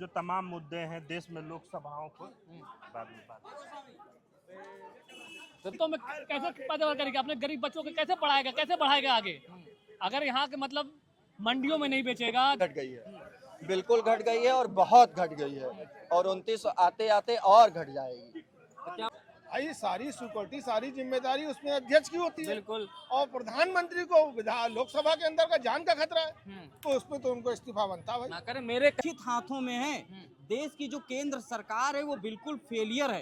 जो तमाम मुद्दे हैं देश में लोकसभाओं को बाद में बात। तो मैं कैसे पैदावार करेगा, अपने गरीब बच्चों को कैसे पढ़ाएगा, कैसे बढ़ाएगा आगे, अगर यहाँ के मतलब मंडियों में नहीं बेचेगा। घट गई है, बिल्कुल घट गई है और बहुत घट गई है, और 29 आते आते और घट जाएगी। भाई सारी सिक्योरिटी, सारी जिम्मेदारी उसमें अध्यक्ष की होती है। बिल्कुल। और प्रधानमंत्री को लोकसभा के अंदर का जान का खतरा है, तो उसमें तो उनको इस्तीफा बनता भाई। ना करे, मेरे निश्चित हाथों में है। देश की जो केंद्र सरकार है वो बिल्कुल फेलियर है।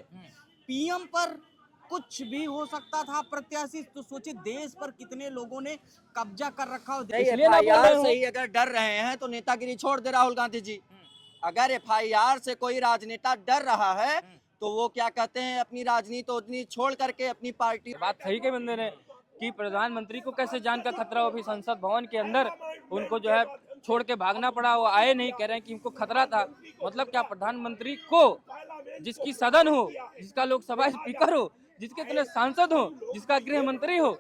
पीएम पर कुछ भी हो सकता था प्रत्याशी, तो सोचिए देश पर कितने लोगों ने कब्जा कर रखा हो। FIR से ही अगर डर रहे हैं तो नेतागिरी छोड़ दे राहुल गांधी जी। अगर FIR से कोई राजनेता डर रहा है तो वो क्या कहते हैं, अपनी राजनीति छोड़ करके अपनी पार्टी। बात सही के बंदे ने कि प्रधानमंत्री को कैसे जान का खतरा हो, अभी संसद भवन के अंदर उनको जो है छोड़ के भागना पड़ा, वो आए नहीं, कह रहे हैं कि इनको खतरा था। मतलब क्या प्रधानमंत्री को, जिसकी सदन हो, जिसका लोकसभा स्पीकर हो, जिसके इतने सांसद हो, जिसका गृह मंत्री हो,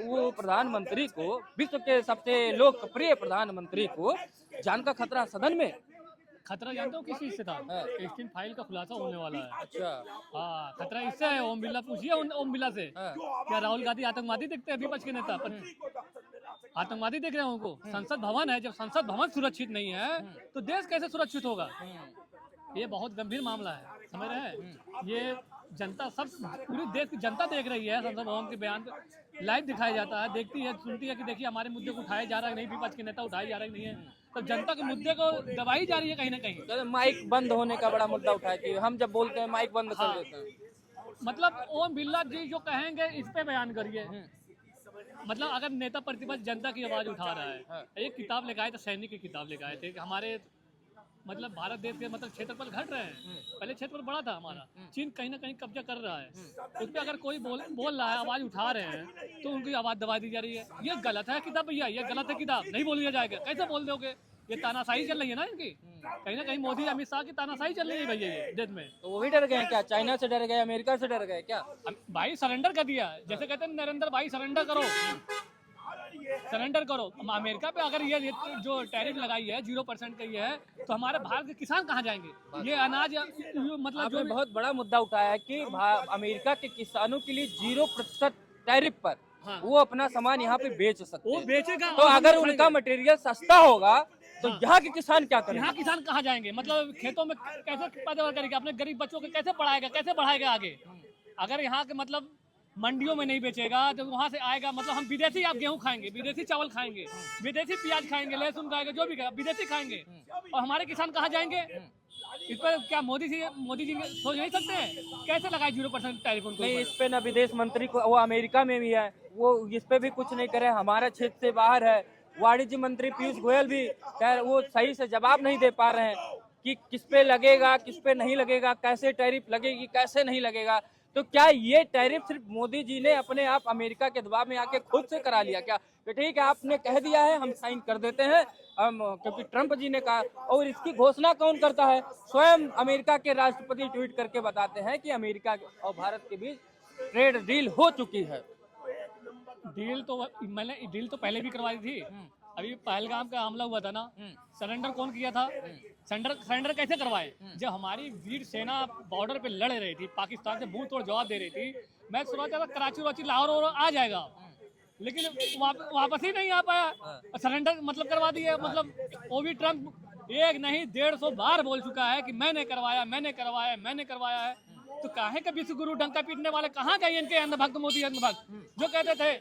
वो प्रधानमंत्री को, विश्व के सबसे लोकप्रिय प्रधानमंत्री को जान का खतरा सदन में। खतरा जानते हो किस चीज से था? टेस्टिंग फाइल का खुलासा होने वाला है। अच्छा। हाँ, खतरा इससे है। ओम बिरला, पूछिए ओम बिरला से, क्या राहुल गांधी आतंकवादी देखते हैं? विपक्ष के नेता आतंकवादी देख रहे हैं उनको? संसद भवन है, जब संसद भवन सुरक्षित नहीं है तो देश कैसे सुरक्षित होगा? ये बहुत गंभीर मामला है, समझ रहे हैं? ये जनता, सब पूरी देश की जनता देख रही है। संसद भवन के बयान लाइव दिखाया जाता है, देखती है, सुनती है कि देखिए हमारे मुद्दे को उठाया जा रहा है नहीं, विपक्ष के नेता उठाए जा रहे नहीं है, तो जनता के मुद्दे को दबाई जा रही है कहीं ना कहीं। तो माइक बंद होने का बड़ा मुद्दा उठाया कि हम जब बोलते हैं माइक बंद कर देते हैं। मतलब ओम बिरला जी जो कहेंगे इस पे बयान करिए। मतलब अगर नेता प्रतिपक्ष जनता की आवाज उठा रहा है, एक किताब लेकर आए थे, सैनिक की किताब लेकर आए थे कि हमारे मतलब भारत देश के मतलब क्षेत्रफल घट रहे हैं। पहले क्षेत्रफल बड़ा था हमारा, चीन कहीं ना कहीं कब्जा कर रहा है, उस पर अगर कोई बोल रहा है, आवाज उठा रहे हैं, तो उनकी आवाज दबा दी जा रही है। ये गलत है किताब भैया, ये गलत है किताब, नहीं बोल दिया जाएगा। कैसे बोल दोगे? ये तानाशाही चल रही है ना इनकी, कहीं ना कहीं मोदी अमित शाह की तानाशाही चल रही है भैया ये देश में। तो वही डर गए क्या? चाइना से डर गए, अमेरिका से डर गए क्या? भाई सरेंडर कर दिया, जैसे कहते हैं नरेंद्र भाई सरेंडर करो, सरेंडर करो। अमेरिका पे अगर ये जो टैरिफ लगाई है 0% की है, तो हमारे भारत के किसान कहाँ जाएंगे? ये अनाज मतलब आपने बहुत बड़ा मुद्दा उठाया है कि अमेरिका के किसानों के लिए 0% टैरिफ पर वो अपना सामान यहाँ पे बेच सकते हैं। वो बेचेगा, तो अगर उनका मटेरियल सस्ता होगा तो यहाँ के किसान क्या करेंगे? यहाँ किसान कहाँ जाएंगे? मतलब खेतों में कैसे पैदावार करेगा, अपने गरीब बच्चों को कैसे पढ़ाएगा, कैसे बढ़ाएगा आगे? अगर यहाँ के मतलब मंडियों में नहीं बेचेगा तो वहाँ से आएगा, मतलब हम विदेशी आप गेहूं खाएंगे, विदेशी चावल खाएंगे, विदेशी प्याज खाएंगे, लहसुन खाएंगे, जो भी खाएगा विदेशी खाएंगे, और हमारे किसान कहाँ जाएंगे? इस पर क्या मोदी जी सोच नहीं सकते हैं? कैसे लगाए 0% टैरिफ उनको? नहीं, इस पे न विदेश मंत्री को, वो अमेरिका में भी है, वो इस पे भी कुछ नहीं करे, हमारे क्षेत्र से बाहर है। वाणिज्य मंत्री पीयूष गोयल भी वो सही से जवाब नहीं दे पा रहे हैं कि किस पे लगेगा, किस पे नहीं लगेगा, कैसे टैरिफ लगेगी, कैसे नहीं लगेगा। तो क्या ये टैरिफ सिर्फ मोदी जी ने अपने आप अमेरिका के दबाव में आके खुद से करा लिया क्या? तो ठीक है, आपने कह दिया है, हम साइन कर देते हैं, क्योंकि ट्रंप जी ने कहा। और इसकी घोषणा कौन करता है? स्वयं अमेरिका के राष्ट्रपति ट्वीट करके बताते हैं कि अमेरिका और भारत के बीच ट्रेड डील हो चुकी है। डील तो पहले भी करवाई थी। अभी पहलगाम का हमला हुआ था ना, सरेंडर कौन किया था? सरेंडर कैसे करवाए? जब हमारी वीर सेना बॉर्डर पे लड़ रही थी, पाकिस्तान से मुंह तोड़ जवाब दे रही थी, मैं सोचा था कराची लाहौर आ जाएगा, लेकिन वापस ही नहीं आ पाया। सरेंडर मतलब करवा दिया। मतलब वो भी ट्रंप एक नहीं 150 बार बोल चुका है कि मैंने करवाया है। तो काहे का विश्व गुरु डंका पीटने वाले कहाँ गए इनके अंधभक्त, मोदी अंधभक्त जो कहते थे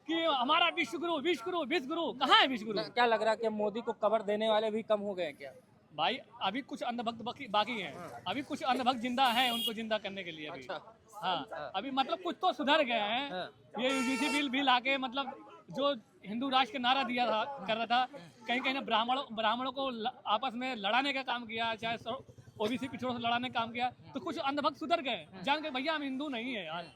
कि हमारा विश्व गुरु कहाँ है विश्व गुरु? क्या लग रहा है कि मोदी को कवर देने वाले भी कम हो गए क्या? भाई अभी कुछ अंधभक्त बाकी हैं, अभी कुछ अंधभक्त जिंदा हैं, उनको जिंदा करने के लिए अभी। हाँ, अभी मतलब कुछ तो सुधर गए हैं। ये यूजीसी बिल आके मतलब जो हिंदू राष्ट्र का नारा दिया था, कर रहा था, कहीं ना ब्राह्मणों को आपस में लड़ाने का काम किया, चाहे ओबीसी पिछड़ों से लड़ाने का काम किया, तो कुछ अंधभक्त सुधर गए, जान के भैया हम हिंदू नहीं है यार।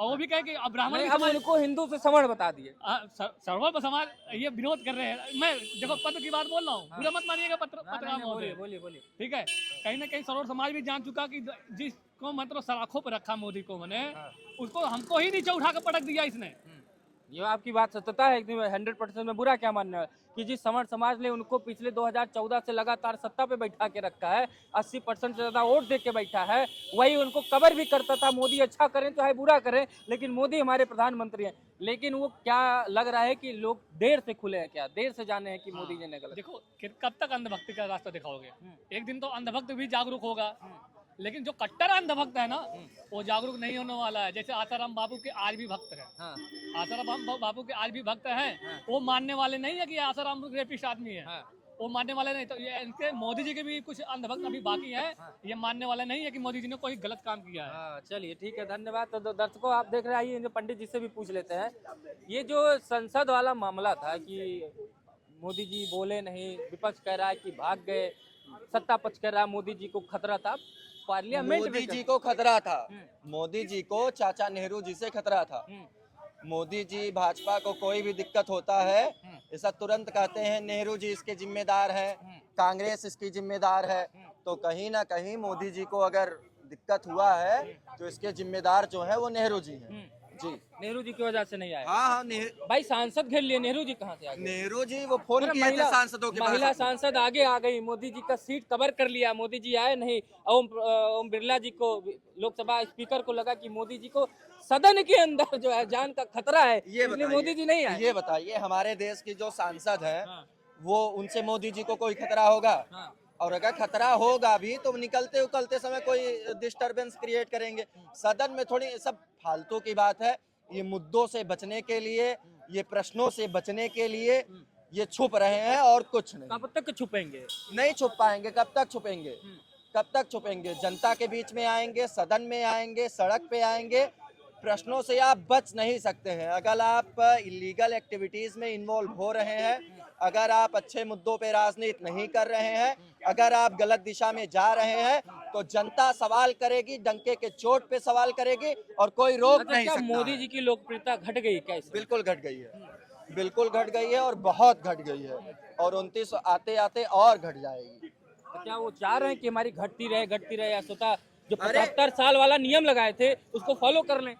और वो भी कहे कि अब ब्राह्मण अब उनको हिंदू से समण बता दिए। सर्व समाज ये विरोध कर रहे हैं। मैं देखो पत्र की बात बोल रहा हूँ, बुरा मत मानिएगा पत्रकार महोदय, बोलिए। ठीक है? कहीं ना कहीं सर्व समाज भी जान चुका कि जिसको मतलब सलाखों पर रखा मोदी को, मैंने उसको हमको ही नीचे उठा कर पटक दिया इसने। ये आपकी बात सत्यता है एकदम 100% में बुरा क्या मानने वाला कि जिस समर समाज ने उनको पिछले 2014 से लगातार सत्ता पे बैठा के रखा है, 80% से ज्यादा वोट दे के बैठा है, वही उनको कवर भी करता था मोदी अच्छा करें चाहे बुरा करें, लेकिन मोदी हमारे प्रधानमंत्री हैं। लेकिन वो क्या लग रहा है कि लोग देर से खुले हैं, क्या देर से जाने हैं कि मोदी जी ने गलत। देखो कब तक अंधभक्ति का रास्ता दिखाओगे? एक दिन तो अंधभक्त भी जागरूक होगा, लेकिन जो कट्टर अंधभक्त है ना वो जागरूक नहीं होने वाला है। जैसे आसाराम बापू के आज भी भक्त हैं, हाँ, आसाराम बापू के आज भी भक्त हैं, वो मानने वाले नहीं है कि आसाराम रेपिस्ट आदमी है, हाँ। वो मानने वाले नहीं। तो ये इनके मोदी जी के भी कुछ अंधभक्त अभी बाकी है, ये मानने वाले नहीं है कि मोदी जी ने कोई गलत काम किया है। हाँ, चलिए ठीक है, धन्यवाद। तो दर्शकों आप देख रहे हैं, आइए पंडित जी से भी पूछ लेते हैं। ये जो संसद वाला मामला था कि मोदी जी बोले नहीं, विपक्ष कह रहा है कि भाग गए, सत्ता पक्ष कह रहा है मोदी जी को खतरा था, पार्लियामेंट में मोदी जी को खतरा था, मोदी जी को चाचा नेहरू जी से खतरा था। मोदी जी भाजपा को कोई भी दिक्कत होता है ऐसा तुरंत कहते हैं नेहरू जी इसके जिम्मेदार है, कांग्रेस इसकी जिम्मेदार है। तो कहीं ना कहीं मोदी जी को अगर दिक्कत हुआ है तो इसके जिम्मेदार जो है वो नेहरू जी हैं। जी, नेहरू जी की वजह से नहीं आए। हाँ हाँ, भाई सांसद घेर लिए, नेहरू जी कहाँ से आ गए? नेहरू जी वो फोन अरे किए थे महिला सांसदों के महिला पास। सांसद आगे आ गई, मोदी जी का सीट कवर कर लिया, मोदी जी आए नहीं। ओम बिरला जी को, लोकसभा स्पीकर को लगा कि मोदी जी को सदन के अंदर जो है जान का खतरा है, इसलिए मोदी जी नहीं आए। ये बताइए हमारे देश की जो सांसद है हाँ। वो उनसे मोदी जी को कोई खतरा होगा? हाँ। और अगर खतरा होगा भी तो निकलते उकलते समय कोई डिस्टरबेंस क्रिएट करेंगे। सदन में थोड़ी सब फालतू की बात है। ये मुद्दों से बचने के लिए, ये प्रश्नों से बचने के लिए ये छुप रहे हैं और कुछ नहीं। कब तक छुपेंगे? नहीं छुप पाएंगे। कब तक छुपेंगे? कब तक छुपेंगे? जनता के बीच में आएंगे, सदन में आएंगे, सड़क पे आएंगे। प्रश्नों से आप बच नहीं सकते हैं। अगर आप इलीगल एक्टिविटीज में इन्वॉल्व हो रहे हैं, अगर आप अच्छे मुद्दों पे राजनीति नहीं कर रहे हैं, अगर आप गलत दिशा में जा रहे हैं तो जनता सवाल करेगी, डंके के चोट पे सवाल करेगी और कोई रोक नहीं क्या सकता। मोदी जी की लोकप्रियता घट गई कैसे? बिल्कुल घट गई है, बिल्कुल घट गई है और बहुत घट गई है और 29 आते आते और घट जाएगी। तो क्या वो चाह रहे हैं कि हमारी घटती रहे या स्वतः जो 75 साल वाला नियम लगाए थे उसको फॉलो कर लें?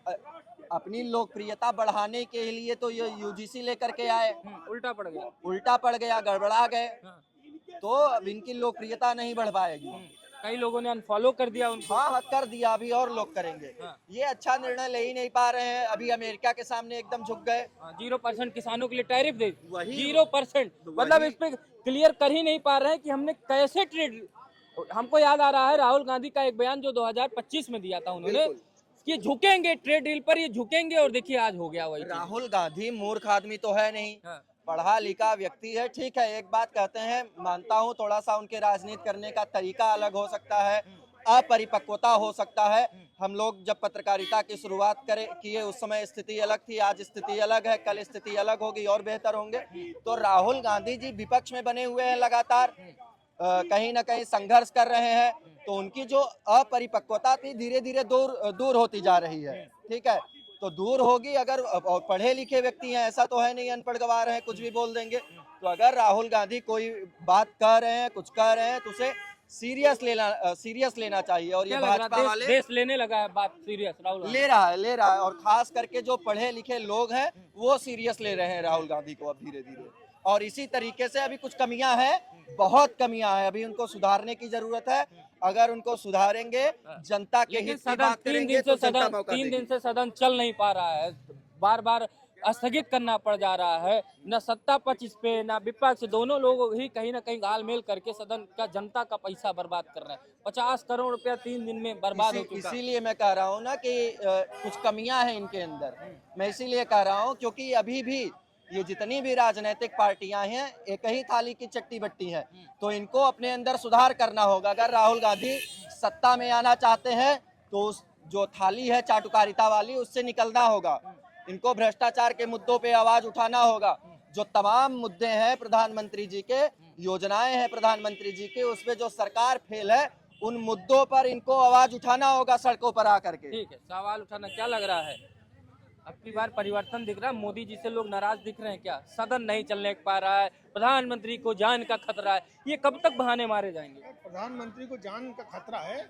अपनी लोकप्रियता बढ़ाने के लिए तो ये यूजीसी लेकर के आए, उल्टा पड़ गया। उल्टा पड़ गया, गड़बड़ा गए, तो अब इनकी लोकप्रियता नहीं बढ़ पाएगी। कई लोगों ने अनफॉलो कर दिया उनको। हाँ कर दिया, अभी और लोग करेंगे। ये अच्छा निर्णय ले ही नहीं पा रहे हैं। अभी अमेरिका के सामने एकदम झुक गए। 0% किसानों के लिए टैरिफ दे, वही 0%, मतलब इस पे क्लियर कर ही नहीं पा रहे हैं कि हमने कैसे ट्रेड। हमको याद आ रहा है राहुल गांधी का एक बयान जो 2025 में दिया था उन्होंने कि झुकेंगे ट्रेड डील पर, ये झुकेंगे, और देखिए आज हो गया वही। राहुल गांधी मूर्ख आदमी तो है नहीं, पढ़ा लिखा व्यक्ति है। ठीक है, एक बात कहते हैं, मानता हूँ थोड़ा सा उनके राजनीति करने का तरीका अलग हो सकता है, अपरिपक्वता हो सकता है। हम लोग जब पत्रकारिता की शुरुआत किए उस समय स्थिति अलग थी, आज स्थिति अलग है, कल स्थिति अलग होगी और बेहतर होंगे। तो राहुल गांधी जी विपक्ष में बने हुए हैं, लगातार कहीं ना कहीं संघर्ष कर रहे हैं, तो उनकी जो अपरिपक्वता थी धीरे धीरे दूर होती जा रही है। ठीक है, तो दूर होगी अगर, और पढ़े लिखे व्यक्ति हैं, ऐसा तो है नहीं अनपढ़ गवार हैं कुछ भी बोल देंगे। तो अगर राहुल गांधी कोई बात कह रहे हैं, कुछ कह रहे हैं, तो उसे सीरियस लेना चाहिए। और ये भाजपा वाले देश लेने लगा है बात सीरियस, राहुल ले रहा है, और खास करके जो पढ़े लिखे लोग हैं वो सीरियस ले रहे हैं राहुल गांधी को अब धीरे धीरे। और इसी तरीके से अभी कुछ कमियां हैं, बहुत कमियां हैं, अभी उनको सुधारने की जरूरत है। अगर उनको सुधारेंगे, जनता के हित की बात करेंगे तो जनता मौका देगी। 3 दिन से सदन चल नहीं पा रहा है, बार बार स्थगित करना पड़ जा रहा है। न सत्ता पक्ष इस पे, न विपक्ष, दोनों लोग ही कहीं ना कहीं घालमेल करके सदन का, जनता का पैसा बर्बाद कर रहे हैं। 50 करोड़ रुपया 3 दिन में बर्बाद हो चुका। इसीलिए मैं कह रहा हूँ ना कि कुछ कमियां हैं इनके अंदर। मैं इसीलिए कह रहा हूँ क्योंकि अभी भी ये जितनी भी राजनीतिक पार्टियां हैं एक ही थाली की चट्टी बट्टी हैं, तो इनको अपने अंदर सुधार करना होगा। अगर राहुल गांधी सत्ता में आना चाहते हैं तो उस जो थाली है चाटुकारिता वाली उससे निकलना होगा। इनको भ्रष्टाचार के मुद्दों पे आवाज उठाना होगा। जो तमाम मुद्दे हैं प्रधानमंत्री जी के, योजनाएं हैं प्रधानमंत्री जी के, उसमें जो सरकार फेल है उन मुद्दों पर इनको आवाज उठाना होगा सड़कों पर आकर के। ठीक है, सवाल उठाना। क्या लग रहा है अब की बार परिवर्तन दिख रहा है? मोदी जी से लोग नाराज दिख रहे हैं क्या? सदन नहीं चलने पा रहा है, प्रधानमंत्री को जान का खतरा है, ये कब तक बहाने मारे जाएंगे? प्रधानमंत्री को जान का खतरा है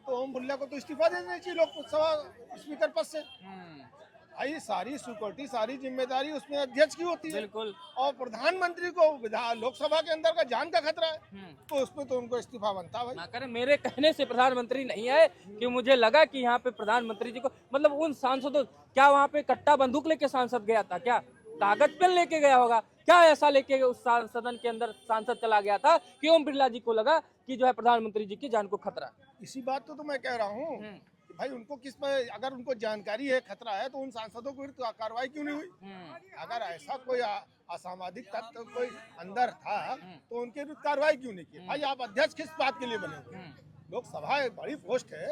तो ओम बिरला को तो इस्तीफा दे देना चाहिए लोकसभा स्पीकर पद से। भाई सारी सिक्योरिटी सारी जिम्मेदारी उसमें अध्यक्ष की होती है। बिल्कुल। और प्रधानमंत्री को लोकसभा के अंदर का जान का खतरा है, तो उसमें तो उनको इस्तीफा बनता है भाई। ना करें, मेरे कहने से प्रधानमंत्री नहीं है कि मुझे लगा कि यहाँ पे प्रधानमंत्री जी को मतलब उन सांसदों, क्या वहाँ पे कट्टा बंदूक लेके सांसद गया था, क्या कागज पेन लेके गया होगा, क्या ऐसा लेके उस सदन के अंदर सांसद चला गया था कि ओम बिरला जी को लगा कि जो है प्रधानमंत्री जी की जान को खतरा है? इसी बात तो मैं कह रहा हूँ कि भाई उनको किस पर, अगर उनको जानकारी है खतरा है, तो उन सांसदों को तो कार्रवाई क्यों नहीं हुई? अगर ऐसा कोई असामाजिक तत्व कोई अंदर था तो उनके विरुद्ध कार्रवाई क्यों नहीं की? भाई आप अध्यक्ष किस बात के लिए बने हुए? लोकसभा एक बड़ी पोस्ट है,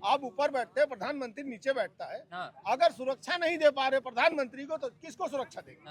आप ऊपर बैठते हैं, प्रधानमंत्री नीचे बैठता है। अगर सुरक्षा नहीं दे पा रहे प्रधानमंत्री को, तो किसको सुरक्षा देंगे?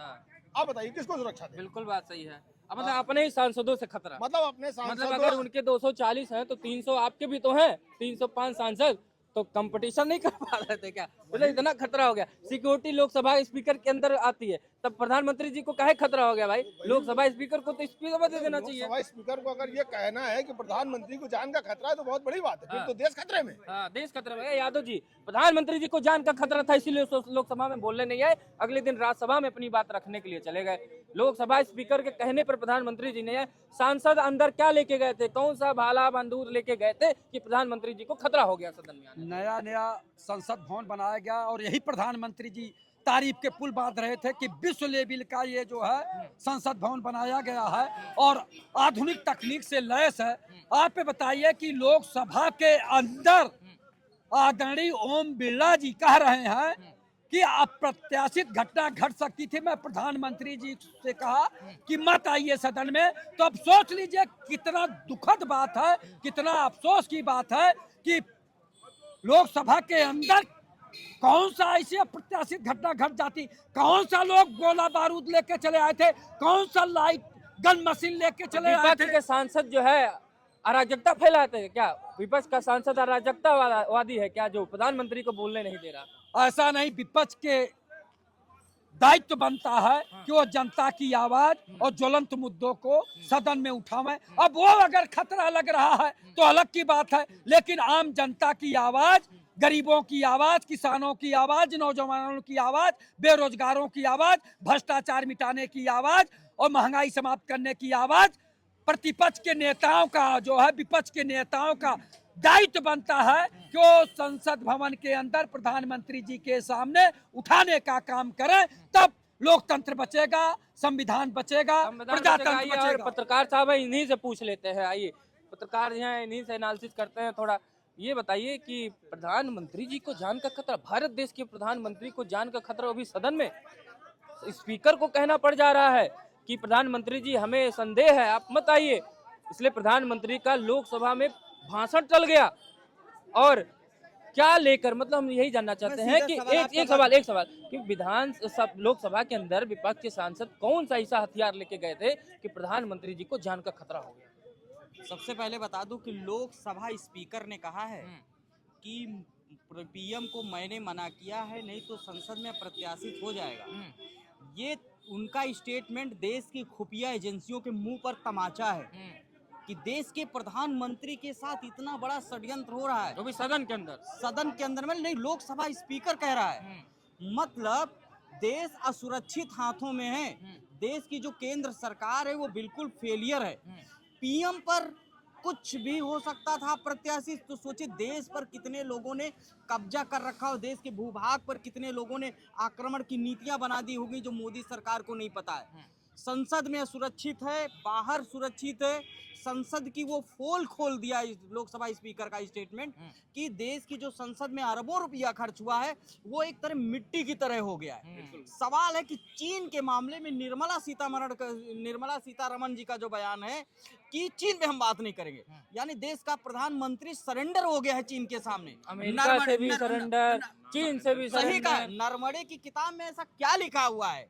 आप बताइए किसको सुरक्षा देंगे? बिल्कुल बात सही है। अब मतलब अपने ही सांसदों से खतरा, मतलब अपने मतलब अगर उनके 240 हैं तो 300 आपके भी तो हैं, 305 सांसद, तो कंपटीशन नहीं कर पा रहे थे क्या? मतलब इतना खतरा हो गया। सिक्योरिटी लोकसभा स्पीकर के अंदर आती है, तब प्रधानमंत्री जी को काहे खतरा हो गया भाई? लोकसभा स्पीकर को तो इस्तीफा दे देना चाहिए। लोकसभा स्पीकर को अगर ये कहना है कि प्रधानमंत्री को जान का खतरा है, तो बहुत बड़ी बात है, फिर तो देश खतरे में। हाँ, देश खतरे में। यादव जी, प्रधानमंत्री जी को जान का खतरा था, इसीलिए लोकसभा में बोलने नहीं आए, अगले दिन राज्यसभा में अपनी बात रखने के लिए चले गए। लोकसभा स्पीकर के कहने पर प्रधानमंत्री जी ने, सांसद अंदर क्या लेके गए थे, कौन सा भाला बंदूक लेके गए थे कि प्रधानमंत्री जी को खतरा हो गया सदन में आने? नया नया संसद भवन बनाया गया और यही प्रधानमंत्री जी तारीफ के पुल बांध रहे थे कि विश्व लेवल का ये जो है संसद भवन बनाया गया है और आधुनिक तकनीक से लैस है। आप बताइए कि लोकसभा के अंदर आदरणीय ओम बिरला जी कह रहे हैं कि अप्रत्याशित घटना घट सकती थी। मैं प्रधानमंत्री जी से कहा कि मत आइए सदन में, तो अब सोच लीजिए कितना दुखद बात है, कितना अफसोस की बात है कि लोकसभा के अंदर कौन सा ऐसी अप्रत्याशित घटना घट जाती, कौन सा लोग गोला बारूद लेके चले आए थे, कौन सा लाइट गन मशीन लेके चले आए थे। विपक्ष के सांसद जो है अराजकता फैलाते हैं क्या? विपक्ष का सांसद अराजकता वादी है क्या, जो प्रधानमंत्री को बोलने नहीं दे रहा? ऐसा नहीं, विपक्ष के दायित्व बनता है कि वो जनता की आवाज और ज्वलंत मुद्दों को सदन में उठावे। अब वो अगर खतरा लग रहा है तो अलग की बात है, लेकिन आम जनता की आवाज, गरीबों की आवाज, किसानों की आवाज, नौजवानों की आवाज, बेरोजगारों की आवाज, भ्रष्टाचार मिटाने की आवाज और महंगाई समाप्त करने की आवाज, प्रतिपक्ष के नेताओं का जो है, विपक्ष के नेताओं का दायित्व बनता है कि वो संसद भवन के अंदर प्रधानमंत्री जी के सामने उठाने का काम करें, तब लोकतंत्र बचेगा, संविधान बचेगा, प्रजातंत्र बचेगा। पत्रकार साहब है, इन्हीं से पूछ लेते हैं। आइए, पत्रकार जो हैं इन्हीं से एनालिसिस करते हैं। थोड़ा ये बताइए कि प्रधानमंत्री जी को जान का खतरा, भारत देश के प्रधानमंत्री को जान का खतरा अभी सदन में स्पीकर को कहना पड़ जा रहा है कि प्रधानमंत्री जी हमें संदेह है, आप मत आइए। इसलिए प्रधानमंत्री का लोकसभा में भाषण चल गया। और क्या लेकर, मतलब हम यही जानना चाहते हैं कि एक सवाल कि लोकसभा के अंदर विपक्ष के सांसद कौन सा ऐसा हथियार लेके गए थे कि प्रधानमंत्री जी को जान का खतरा हो गया? सबसे पहले बता दूं कि लोकसभा स्पीकर ने कहा है कि पीएम को मैंने मना किया है, नहीं तो संसद में प्रत्याशित हो जाएगा। ये उनका स्टेटमेंट देश की खुफिया एजेंसियों के मुंह पर तमाचा है कि देश के प्रधानमंत्री के साथ इतना बड़ा षड्यंत्र हो रहा है, तो भी सदन के अंदर में नहीं, लोकसभा स्पीकर कह रहा है। मतलब देश असुरक्षित हाथों में है। देश की जो केंद्र सरकार है वो बिल्कुल फेलियर है। पीएम पर कुछ भी हो सकता था प्रत्याशित, तो सोचिए देश पर कितने लोगों ने कब्जा कर रखा हो, देश के भूभाग पर कितने लोगों ने आक्रमण की नीतियां बना दी होगी जो मोदी सरकार को नहीं पता है। संसद में सुरक्षित है, बाहर सुरक्षित है। संसद की वो पोल खोल दिया लोकसभा स्पीकर का स्टेटमेंट कि देश की जो संसद में अरबों रुपया खर्च हुआ है वो एक तरह मिट्टी की तरह हो गया है। सवाल है कि चीन के मामले में निर्मला सीतारमण जी का जो बयान है कि चीन पे हम बात नहीं करेंगे, यानी देश का प्रधानमंत्री सरेंडर हो गया है चीन के सामने। अमेरिका से भी सरेंडर, चीन से भी सही कहा। सरेंडर। नरमड़े की किताब में ऐसा क्या लिखा हुआ है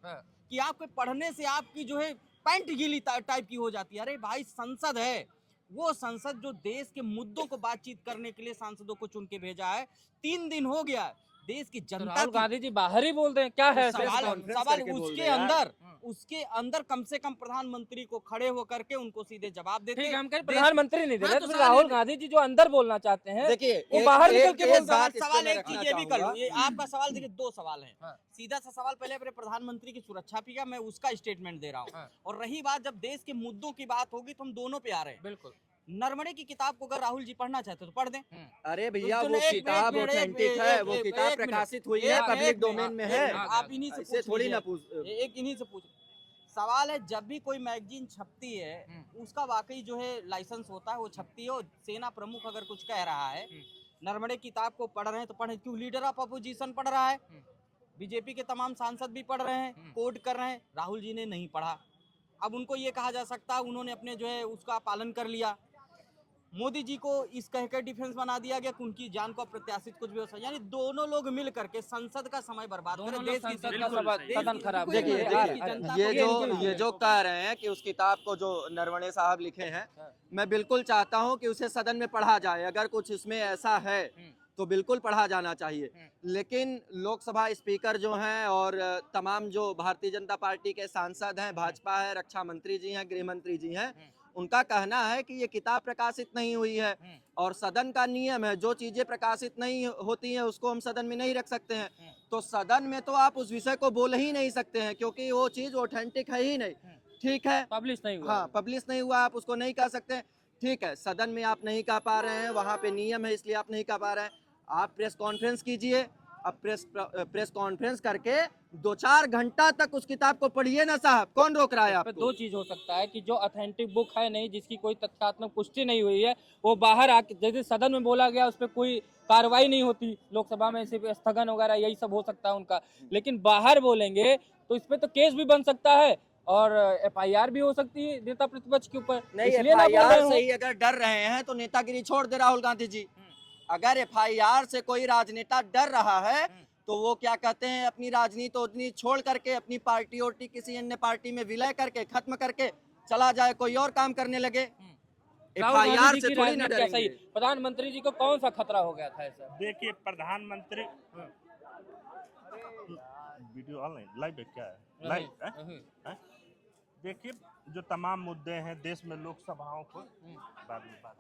कि आपके पढ़ने से आपकी जो है पैंट गीली टाइप की हो जाती है? अरे भाई, संसद है वो संसद जो देश के मुद्दों को बातचीत करने के लिए सांसदों को चुन के भेजा है। 3 दिन हो गया, देश की तो जनता राहुल की गांधी जी बाहर ही बोलते हैं, क्या है सवाल कॉन्फ्रेंस सवाल करके बोल उसके रहे हैं अंदर उसके अंदर कम से कम प्रधानमंत्री को खड़े होकर के उनको सीधे जवाब देते। ठीक है, हम कह रहे देश- प्रधानमंत्री नहीं दे हाँ, रहे, तो तो फिर सवाल राहुल है- गांधी जी जो अंदर बोलना चाहते हैं देखिए वो बाहर निकल के बोल बात इस पे सवाल मैं एक रखना चीज ये भी कर लो, चाहूंगा। ये आपका सवाल देखिए, दो सवाल हैं। हाँ। सीधा सा सवाल पहले अपने प्रधानमंत्री की सुरक्षा पे का मैं उसका स्टेटमेंट दे रहा हूँ, हाँ। और रही बात जब देश के मुद्दों की बात होगी तो हम दोनों पे आ रहे हैं। बिल्कुल। नरमणे की किताब को अगर राहुल जी पढ़ना चाहते तो पढ़ दें। अरे भैया तो वो एक किताब मिनट, एक ऑथेंटिक मिनट, है, एक वो मिनट, किताब एक मिनट, प्रकाशित हुई एक है, मिनट, पब्लिक एक डोमेन मिनट, में एक है। मिनट, आप इन्हीं से ऐसे पूछ थोड़ी ना लीजिए। पूछ एक इन्हीं से पूछ, सवाल है जब भी कोई मैगजीन छपती है उसका वाकई जो है लाइसेंस होता है, वो छपती है, और सेना प्रमुख अगर कुछ कह रहा है, नरमणे किताब को पढ़ रहे हैं तो पढ़े, क्यों लीडर ऑफ अपोजिशन पढ़ रहा है, बीजेपी के तमाम सांसद भी पढ़ रहे हैं, कोट कर रहे हैं, राहुल जी ने नहीं पढ़ा। अब उनको ये कहा जा सकता है उन्होंने अपने जो है उसका पालन कर लिया। मोदी जी को इस कह कर डिफेंस बना दिया गया कि उनकी जान को अप्रत्याशित कुछ भी हो सकता है, यानी दोनों लोग मिल करके संसद का समय बर्बाद दोनों करें, लोग देश की संसद जनता- का देश सदन की- खराब देखिए, कर रहे हैं। देश अरे, की अरे, जनता ये को- जो ये जो कह रहे हैं कि उस किताब को जो नरवणे साहब लिखे हैं, मैं बिल्कुल चाहता हूं कि उसे सदन में पढ़ा जाए। अगर कुछ इसमें ऐसा है तो बिल्कुल पढ़ा जाना चाहिए, लेकिन लोकसभा स्पीकर जो हैं और तमाम जो भारतीय जनता पार्टी के सांसद हैं, भाजपा है, रक्षा मंत्री जी हैं, गृह मंत्री जी हैं, उनका कहना है कि ये किताब प्रकाशित नहीं हुई है, और सदन का नियम है जो चीजें प्रकाशित नहीं होती हैं उसको हम सदन में नहीं रख सकते हैं। तो सदन में तो आप उस विषय को बोल ही नहीं सकते हैं क्योंकि वो चीज ऑथेंटिक है ही नहीं। ठीक है, पब्लिश नहीं हुआ। हाँ, पब्लिश नहीं हुआ, आप उसको नहीं कह सकते। ठीक है, सदन में आप नहीं कह पा रहे हैं, वहां पे नियम है इसलिए आप नहीं कह पा रहे हैं, आप प्रेस कॉन्फ्रेंस कीजिए। अब प्रेस कॉन्फ्रेंस करके 2-4 घंटा तक उस किताब को पढ़िए ना साहब, कौन रोक रहा है पे आपको? दो चीज हो सकता है कि जो ऑथेंटिक बुक है नहीं, जिसकी कोई तथ्यात्मक पुष्टि नहीं हुई है, वो बाहर आके जैसे सदन में बोला गया उस पर कोई कार्रवाई नहीं होती, लोकसभा में सिर्फ स्थगन वगैरह यही सब हो सकता है उनका, लेकिन बाहर बोलेंगे तो इस पे तो केस भी बन सकता है और FIR भी हो सकती है नेता प्रतिपक्ष के ऊपर। नहीं, इसलिए ना बोल रहे FIR हो। से ही अगर डर रहे हैं तो नेतागिरी छोड़ दे राहुल गांधी जी। अगर FIR से कोई राजनेता डर रहा है तो वो क्या कहते हैं, अपनी राजनीति छोड़ करके अपनी पार्टी और किसी अन्य पार्टी में विलय करके खत्म करके चला जाए, कोई और काम करने लगे। राहुल FIR गांधी से जी की थोड़ी ना राजनीति कैसा ही, डरेंगे। प्रधानमंत्री जी को कौन सा खतरा हो गया था ऐसा? देखिए प्रधानमंत्री वीडियो ऑनलाइन लाइव है क्या है, लाइव है? देखिए जो तमाम मुद्दे हैं देश में, लोकसभाओं को बाद में बात